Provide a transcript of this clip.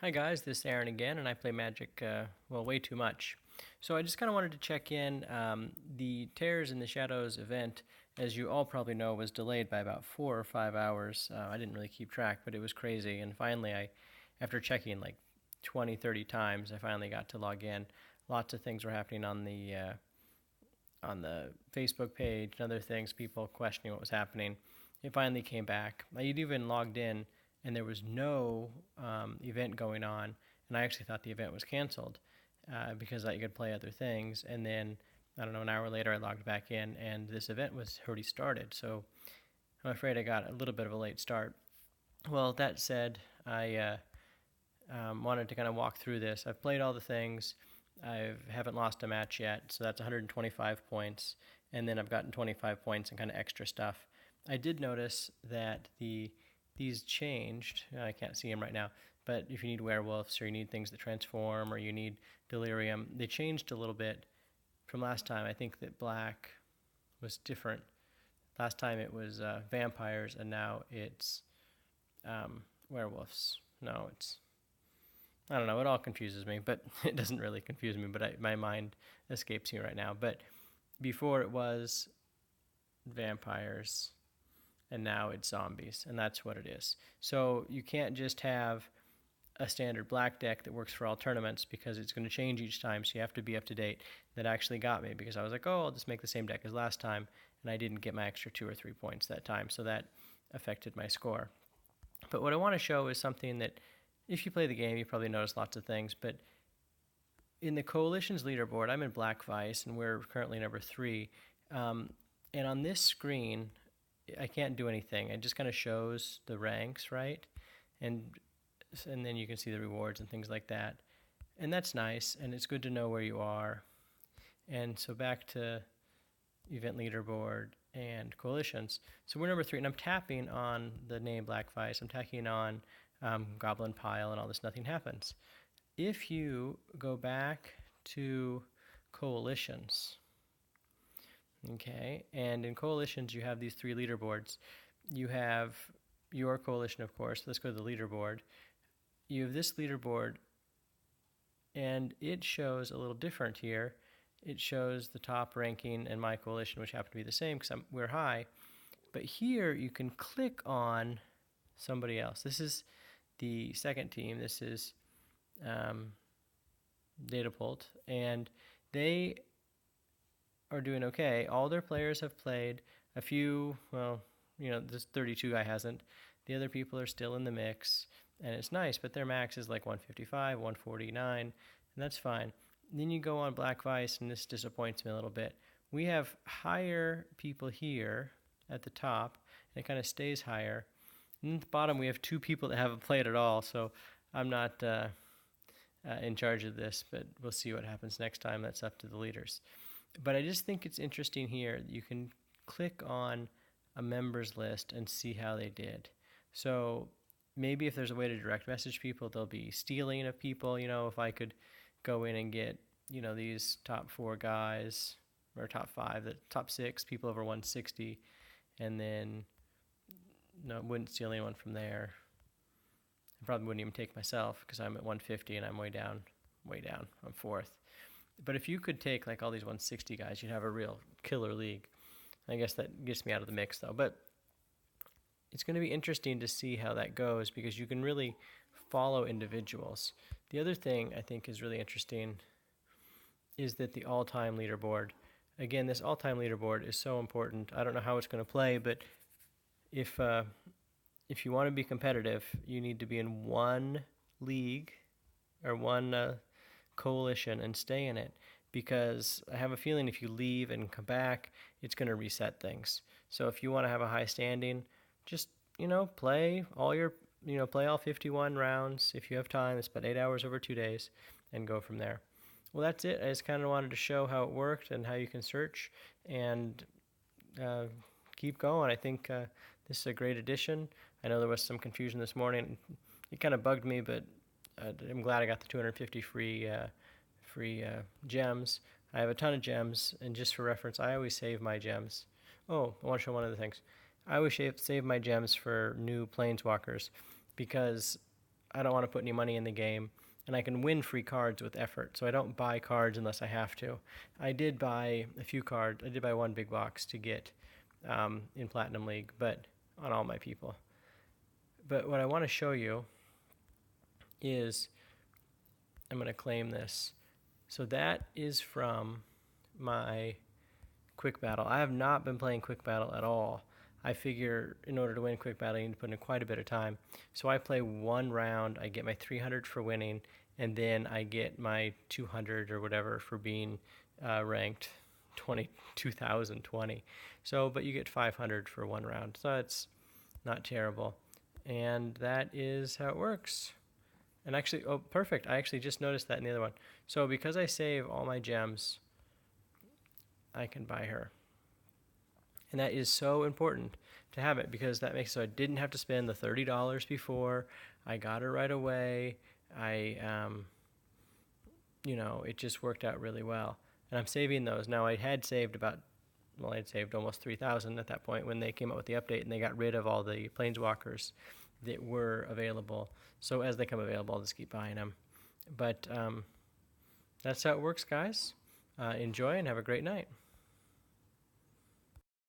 Hi guys, this is Aaron again, and I play Magic, way too much. So I just kind of wanted to check in. The Tears in the Shadows event, as you all probably know, was delayed by about 4 or 5 hours. I didn't really keep track, but it was crazy. And finally, after checking like 20, 30 times, I finally got to log in. Lots of things were happening on the Facebook page and other things, people questioning what was happening. It finally came back. I'd even logged in and there was no event going on, and I actually thought the event was canceled because I could play other things. And then, I don't know, an hour later I logged back in and this event was already started. So I'm afraid I got a little bit of a late start. Well, that said, I wanted to kind of walk through this. I've played all the things. I haven't lost a match yet, so that's 125 points. And then I've gotten 25 points and kind of extra stuff. I did notice that these changed. I can't see them right now, but if you need werewolves or you need things that transform or you need delirium, they changed a little bit from last time. I think that black was different. Last time it was vampires, and now it's werewolves. No, it's I don't know. It all confuses me, but it doesn't really confuse me. But my mind escapes me right now. But before it was vampires, and now it's zombies, and that's what it is. So you can't just have a standard black deck that works for all tournaments because it's going to change each time, so you have to be up to date. That actually got me because I was like, oh, I'll just make the same deck as last time, and I didn't get my extra 2 or 3 points that time, so that affected my score. But what I want to show is something that if you play the game, you probably notice lots of things, but in the Coalition's leaderboard, I'm in Black Vice, and we're currently number 3. And on this screen, I can't do anything. It just kind of shows the ranks, right? And then you can see the rewards and things like that. And that's nice, and it's good to know where you are. And so back to event leaderboard and coalitions. So we're number 3, and I'm tapping on the name Black Vice. I'm tapping on Goblin Pile and all this. Nothing happens. If you go back to coalitions, okay, and in coalitions you have these 3 leaderboards. You have your coalition, of course. Let's go to the leaderboard. You have this leaderboard, and it shows a little different here. It shows the top ranking and my coalition, which happen to be the same because we're high. But here you can click on somebody else. This is the second team. This is Datapult, and they are doing okay. All their players have played. A few, this 32 guy hasn't. The other people are still in the mix, and it's nice, but their max is like 155, 149, and that's fine. Then you go on Black Vice, and this disappoints me a little bit. We have higher people here at the top, and it kind of stays higher. And at the bottom, we have 2 people that haven't played at all, so I'm not in charge of this, but we'll see what happens next time. That's up to the leaders. But I just think it's interesting here that you can click on a members list and see how they did. So maybe if there's a way to direct message people, they'll be stealing of people. If I could go in and get, these top 4 guys, or top 5, the top 6 people over 160, and then wouldn't steal anyone from there. I probably wouldn't even take myself because I'm at 150 and I'm way down. I'm 4th. But if you could take like all these 160 guys, you'd have a real killer league. I guess that gets me out of the mix though. But it's going to be interesting to see how that goes because you can really follow individuals. The other thing I think is really interesting is that the all-time leaderboard. Again, this all-time leaderboard is so important. I don't know how it's going to play, but if you want to be competitive, you need to be in one league or one coalition and stay in it, because I have a feeling if you leave and come back, it's going to reset things. So if you want to have a high standing, just play all 51 rounds if you have time. It's about 8 hours over 2 days, and go from there. Well, that's it. I just kind of wanted to show how it worked and how you can search and keep going. I think this is a great addition. I know there was some confusion this morning. It kind of bugged me, but I'm glad I got the 250 free gems. I have a ton of gems, and just for reference, I always save my gems. Oh, I want to show one of the things. I always save my gems for new planeswalkers because I don't want to put any money in the game, and I can win free cards with effort. So I don't buy cards unless I have to. I did buy a few cards. I did buy one big box to get in Platinum League, but on all my people. But what I want to show you is, I'm going to claim this. So that is from my Quick Battle. I have not been playing Quick Battle at all. I figure in order to win Quick Battle, you need to put in quite a bit of time. So I play one round, I get my 300 for winning, and then I get my 200 or whatever for being ranked 2020. So, but you get 500 for one round. So it's not terrible. And that is how it works. And actually, oh, perfect. I actually just noticed that in the other one. So because I save all my gems, I can buy her. And that is so important to have it, because that makes so I didn't have to spend the $30 before. I got her right away. It just worked out really well. And I'm saving those. Now I had saved I'd saved almost 3,000 at that point when they came out with the update and they got rid of all the planeswalkers that were available. So as they come available, I'll just keep buying them. But that's how it works, guys. Enjoy and have a great night.